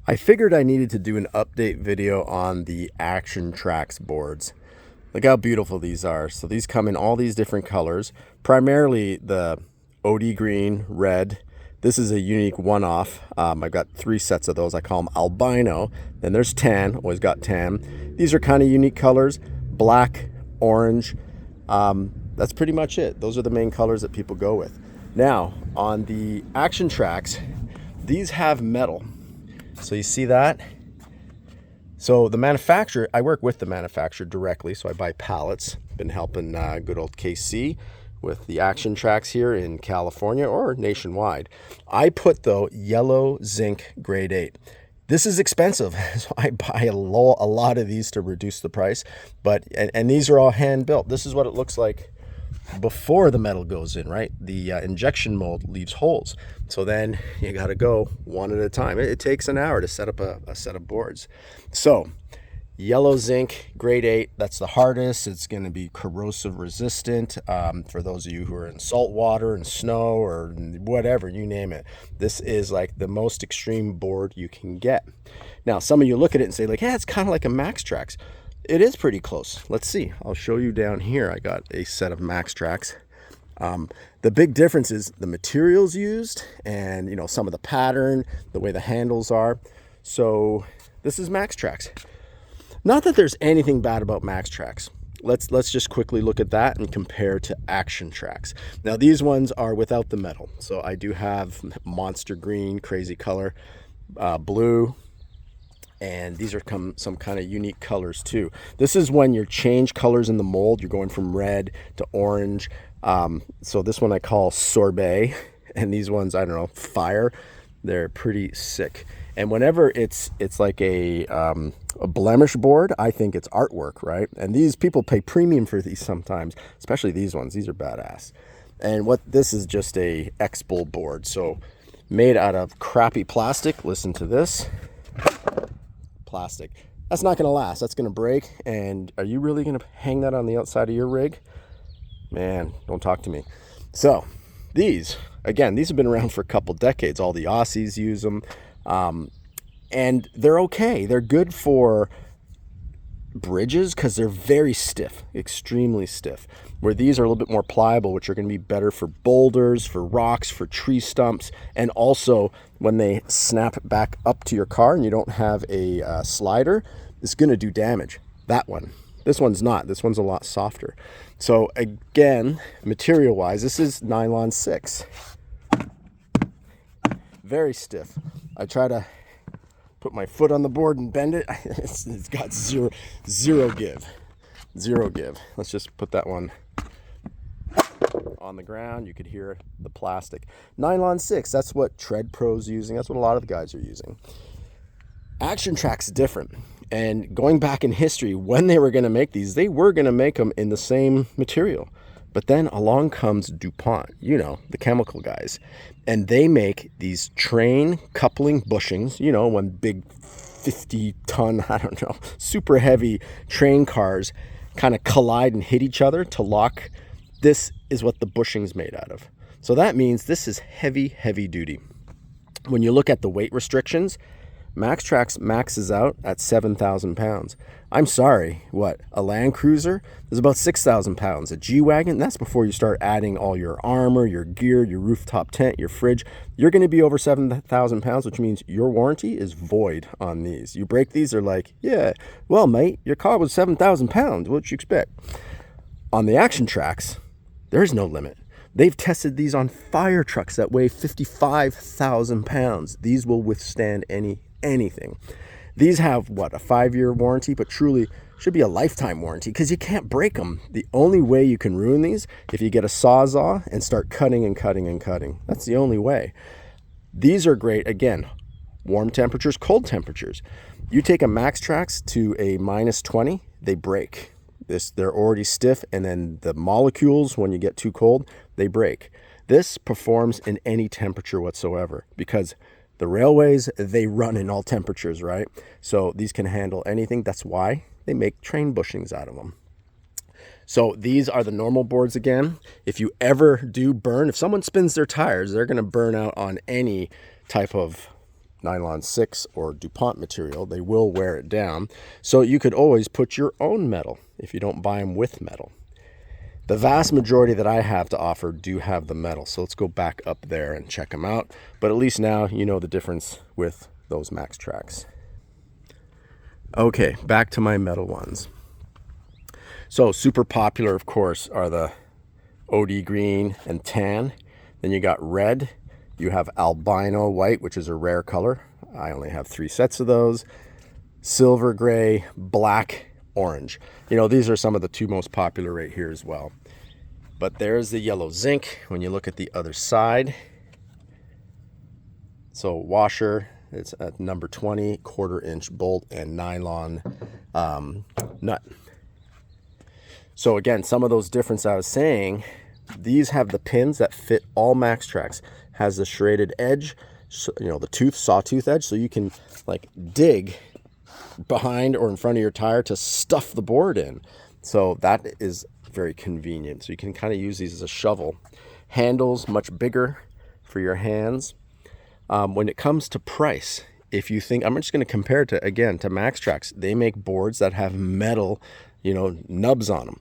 I figured I needed to do an update video on the MaxTrax boards. Look how beautiful these are. So these come in all these different colors, primarily the OD green, red. This is a unique one-off. I've got 3 sets of those. I call them albino. Then there's tan, always got tan. These are kind of unique colors, black, orange. That's pretty much it. Those are the main colors that people go with. Now, on the MaxTrax, these have metal. So you see that? So the manufacturer, I work with the manufacturer directly, so I buy pallets. Been helping good old KC with the MaxTrax here in California or nationwide. I put, though, yellow zinc grade 8. This is expensive, so I buy a lot of these to reduce the price. And these are all hand built. This is what it looks like before the metal goes in, right? The injection mold leaves holes. So then you got to go one at a time. It takes an hour to set up a set of boards. So yellow zinc grade 8, that's the hardest. It's going to be corrosive resistant for those of you who are in salt water and snow or whatever, you name it. This is like the most extreme board you can get. Now, some of you look at it and say like, yeah, it's kind of like a MaxTrax. It is pretty close. Let's see. I'll show you down here. I got a set of MaxTrax. The big difference is the materials used and, some of the pattern, the way the handles are. So this is MaxTrax. Not that there's anything bad about MaxTrax. Let's just quickly look at that and compare to MaxTrax. Now these ones are without the metal. So I do have monster green, crazy color, blue, and these are some kind of unique colors too. This is when you change colors in the mold. You're going from red to orange. So this one I call sorbet, and these ones, I don't know, fire. They're pretty sick. And whenever it's like a blemish board, I think it's artwork, right? And these people pay premium for these sometimes, especially these ones. These are badass. And this is just a X-Bull board. So made out of crappy plastic. Listen to this. Plastic. That's not going to last. That's going to break. And are you really going to hang that on the outside of your rig? Man, don't talk to me. So these have been around for a couple decades. All the Aussies use them. And they're okay. They're good for bridges because they're very stiff, extremely stiff. Where these are a little bit more pliable, which are going to be better for boulders, for rocks, for tree stumps, and also when they snap back up to your car and you don't have a slider, it's going to do damage. That one. This one's not. This one's a lot softer. So again, material-wise, this is nylon 6. Very stiff. I try to put my foot on the board and bend it. It's got zero give. Zero give. Let's just put that one on the ground. You could hear the plastic. Nylon 6, that's what Tread Pro's using. That's what a lot of the guys are using. MaxTrax is different. And going back in history, when they were going to make these, they were going to make them in the same material. But then along comes DuPont, the chemical guys. And they make these train coupling bushings, when big 50-ton, super heavy train cars kind of collide and hit each other to lock. This is what the bushing's made out of. So that means this is heavy, heavy duty. When you look at the weight restrictions, MaxTrax maxes out at 7,000 pounds. I'm sorry, a Land Cruiser is about 6,000 pounds. A G-Wagon, that's before you start adding all your armor, your gear, your rooftop tent, your fridge. You're going to be over 7,000 pounds, which means your warranty is void on these. You break these, they're like, yeah, well, mate, your car was 7,000 pounds. What'd you expect? On the MaxTrax, there's no limit. They've tested these on fire trucks that weigh 55,000 pounds. These will withstand anything. These have a 5-year warranty, but truly should be a lifetime warranty because you can't break them. The only way you can ruin these if you get a sawzall and start cutting and cutting and cutting. That's the only way. These are great, again, warm temperatures, cold temperatures. You take a MaxTrax to a -20, they break. They're already stiff, and then the molecules, when you get too cold, they break. This performs in any temperature whatsoever because the railways, they run in all temperatures, right? So these can handle anything. That's why they make train bushings out of them. So these are the normal boards again. If you ever do burn, if someone spins their tires, they're going to burn out on any type of nylon 6 or DuPont material, they will wear it down. So you could always put your own metal if you don't buy them with metal. The vast majority that I have to offer do have the metal. So let's go back up there and check them out. But at least now you know the difference with those MaxTrax. Okay, back to my metal ones. So super popular, of course, are the OD green and tan. Then you got red. You have albino white, which is a rare color. I only have 3 sets of those. Silver gray, black, orange. You know, these are some of the 2 most popular right here as well. But there's the yellow zinc when you look at the other side. So washer, it's at number 20, 1/4 inch bolt and nylon nut. So again, some of those differences I was saying, these have the pins that fit all MaxTrax. Has the serrated edge, so, you know, the sawtooth edge, so you can like dig behind or in front of your tire to stuff the board in. So that is very convenient. So you can kind of use these as a shovel. Handles much bigger for your hands. When it comes to price, if you think, I'm just going to compare it to, again, to MaxTrax. They make boards that have metal, you know, nubs on them.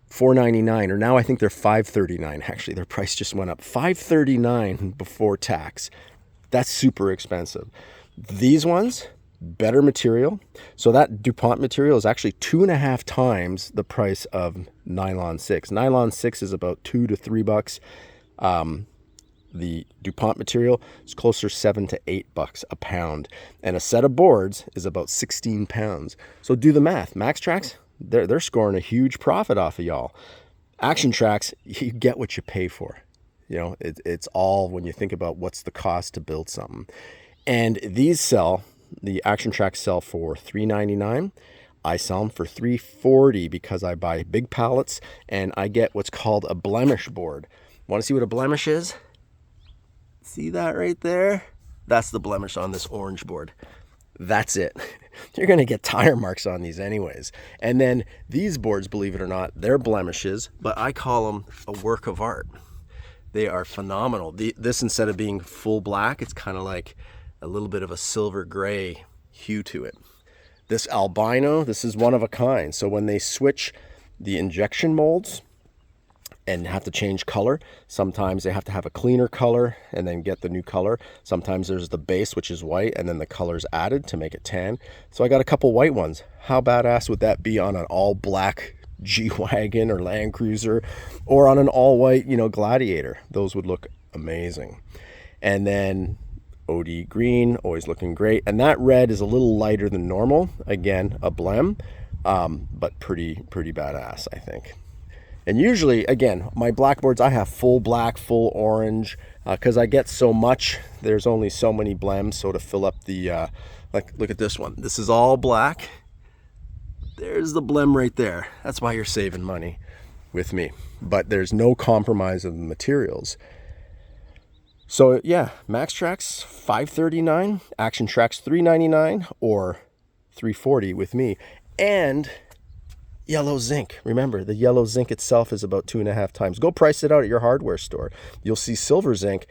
$4.99, or now I think they're $5.39. Actually, their price just went up. $5.39 before tax. That's super expensive. These ones, better material. So that DuPont material is actually 2.5 times the price of nylon 6. Nylon 6 is about $2 to $3. The DuPont material is closer $7 to $8 a pound. And a set of boards is about 16 pounds. So do the math. MaxTrax, they're scoring a huge profit off of y'all. ActionTrax, you get what you pay for. You know, it's all when you think about what's the cost to build something. And these sell, the ActionTrax sell for $3.99. I sell them for $3.40 because I buy big pallets and I get what's called a blemish board. Want to see what a blemish is? See that right there? That's the blemish on this orange board. That's it. You're going to get tire marks on these anyways. And then these boards, believe it or not, they're blemishes, but I call them a work of art. They are phenomenal. This, instead of being full black, it's kind of like a little bit of a silver gray hue to it. This albino, this is one of a kind. So when they switch the injection molds and have to change color, sometimes they have to have a cleaner color and then get the new color. Sometimes there's the base, which is white, and then the color's added to make it tan. So I got a couple white ones. How badass would that be on an all black G-Wagon or Land Cruiser, or on an all white, you know, Gladiator? Those would look amazing. And then OD green, always looking great. And that red is a little lighter than normal. Again, a blem, but pretty badass, I think. And usually, again, my blackboards, I have full black, full orange, because I get so much. There's only so many blems, so to fill up the, like, look at this one. This is all black. There's the blem right there. That's why you're saving money with me. But there's no compromise of the materials. So yeah, MaxTrax $5.39, ActionTrax $3.99, or $3.40 with me. And yellow zinc. Remember, the yellow zinc itself is about 2.5 times. Go price it out at your hardware store. You'll see silver zinc.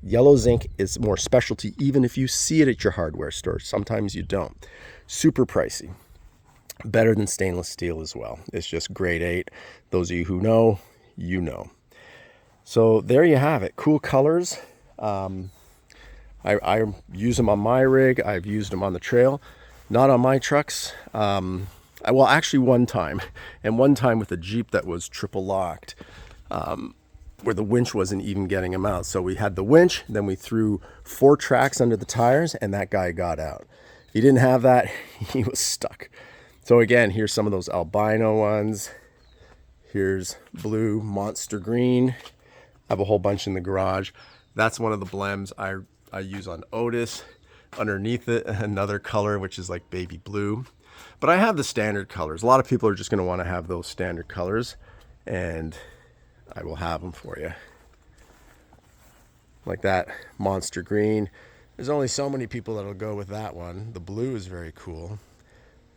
Yellow zinc is more specialty, even if you see it at your hardware store. Sometimes you don't. Super pricey. Better than stainless steel as well. It's just grade 8. Those of you who know, you know. So there you have it. Cool colors. I use them on my rig. I've used them on the trail. Not on my trucks. Well, actually one time with a Jeep that was triple locked, where the winch wasn't even getting him out. So we had the winch, then we threw 4 tracks under the tires, and that guy got out. If he didn't have that, he was stuck. So again, here's some of those albino ones. Here's blue, monster green. I have a whole bunch in the garage. That's one of the blems I use on Otis. Underneath it, another color, which is like baby blue. But I have the standard colors. A lot of people are just going to want to have those standard colors, and I will have them for you. Like that monster green. There's only so many people that'll go with that one. The blue is very cool.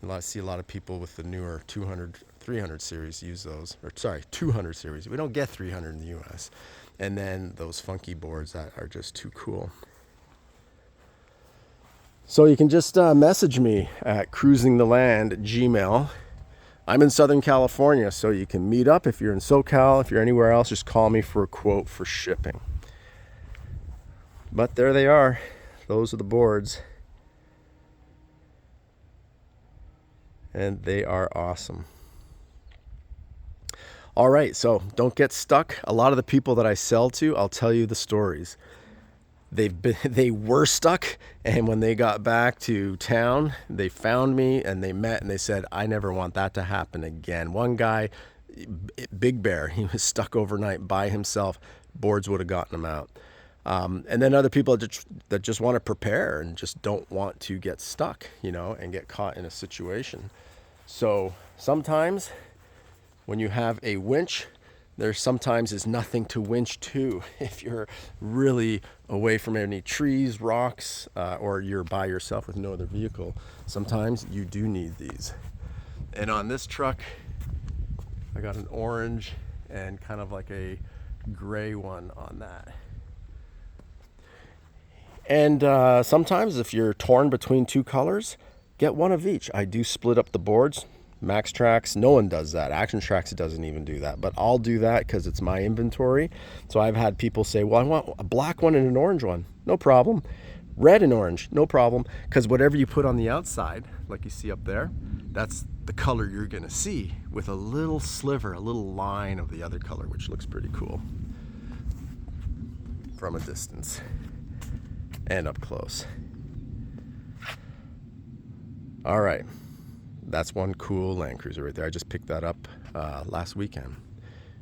I see a lot of people with the newer 200, 300 series use those. Or sorry, 200 series. We don't get 300 in the US. And then those funky boards that are just too cool. So you can just message me at cruisingtheland@gmail. I'm in Southern California, so you can meet up. If you're in SoCal, if you're anywhere else, just call me for a quote for shipping. But there they are. Those are the boards. And they are awesome. All right, so don't get stuck. A lot of the people that I sell to, I'll tell you the stories. They were stuck, and when they got back to town, they found me and they met and they said, I never want that to happen again. One guy, Big Bear, he was stuck overnight by himself. Boards would have gotten him out. And then other people that just want to prepare and just don't want to get stuck, and get caught in a situation. So sometimes when you have a winch, there sometimes is nothing to winch to. If you're really away from any trees, rocks, or you're by yourself with no other vehicle, sometimes you do need these. And on this truck, I got an orange and kind of like a gray one on that. And sometimes if you're torn between two colors, get one of each. I do split up the boards. MaxTrax, no one does that. ActionTrax doesn't even do that, but I'll do that because it's my inventory. So I've had people say, well, I want a black one and an orange one. No problem. Red and orange, no problem. Because whatever you put on the outside, like you see up there, that's the color you're going to see with a little sliver, a little line of the other color, which looks pretty cool from a distance and up close. All right. That's one cool Land Cruiser right there. I just picked that up last weekend.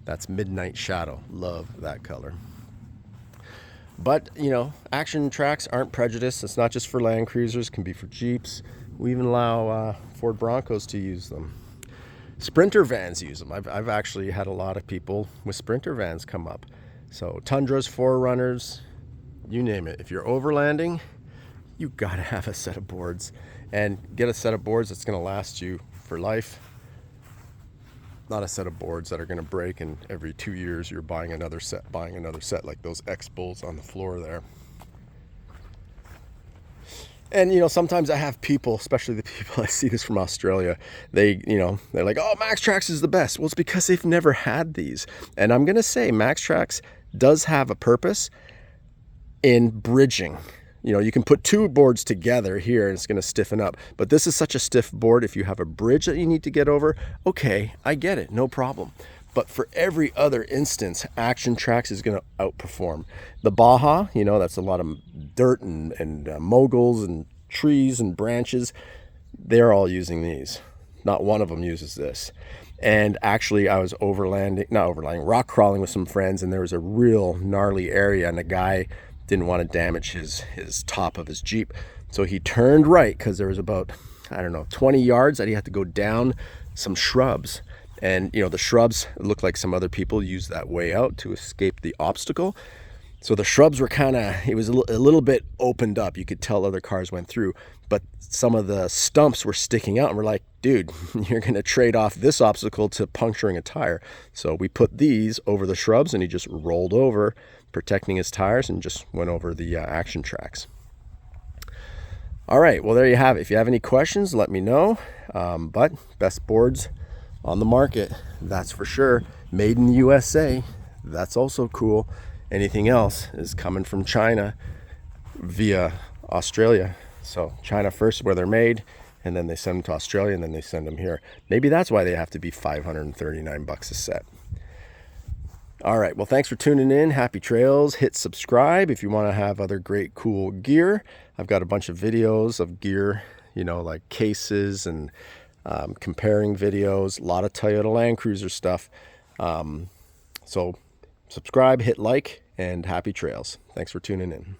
That's Midnight Shadow. Love that color. But, ActionTrax aren't prejudiced. It's not just for Land Cruisers. It can be for Jeeps. We even allow Ford Broncos to use them. Sprinter vans use them. I've actually had a lot of people with Sprinter vans come up. So Tundras, 4Runners, you name it. If you're overlanding, you got to have a set of boards. And get a set of boards that's going to last you for life. Not a set of boards that are going to break and every 2 years you're buying another set like those X-Bulls on the floor there. And, sometimes I have people, especially the people I see this from Australia, they're like, oh, MaxTrax is the best. Well, it's because they've never had these. And I'm going to say MaxTrax does have a purpose in bridging. You can put two boards together here and it's going to stiffen up. But this is such a stiff board. If you have a bridge that you need to get over, okay, I get it, no problem. But for every other instance, ActionTrax is going to outperform. The Baja, that's a lot of dirt and moguls and trees and branches. They're all using these. Not one of them uses this. And actually, I was rock crawling with some friends, and there was a real gnarly area, and a guy didn't want to damage his top of his Jeep. So he turned right because there was about, 20 yards that he had to go down some shrubs. And, the shrubs looked like some other people used that way out to escape the obstacle. So the shrubs were it was a little bit opened up. You could tell other cars went through, but some of the stumps were sticking out. And we're like, dude, you're going to trade off this obstacle to puncturing a tire. So we put these over the shrubs and he just rolled over, protecting his tires, and just went over the ActionTrax. All right, well, there you have it. If you have any questions, let me know. But best boards on the market, that's for sure. Made in the USA, that's also cool. Anything else is coming from China via Australia. So China first, where they're made, and then they send them to Australia, and then they send them here. Maybe that's why they have to be $539 a set. All right, well, thanks for tuning in. Happy trails. Hit subscribe if you want to have other great, cool gear. I've got a bunch of videos of gear, like cases and comparing videos, a lot of Toyota Land Cruiser stuff. So subscribe, hit like, and happy trails. Thanks for tuning in.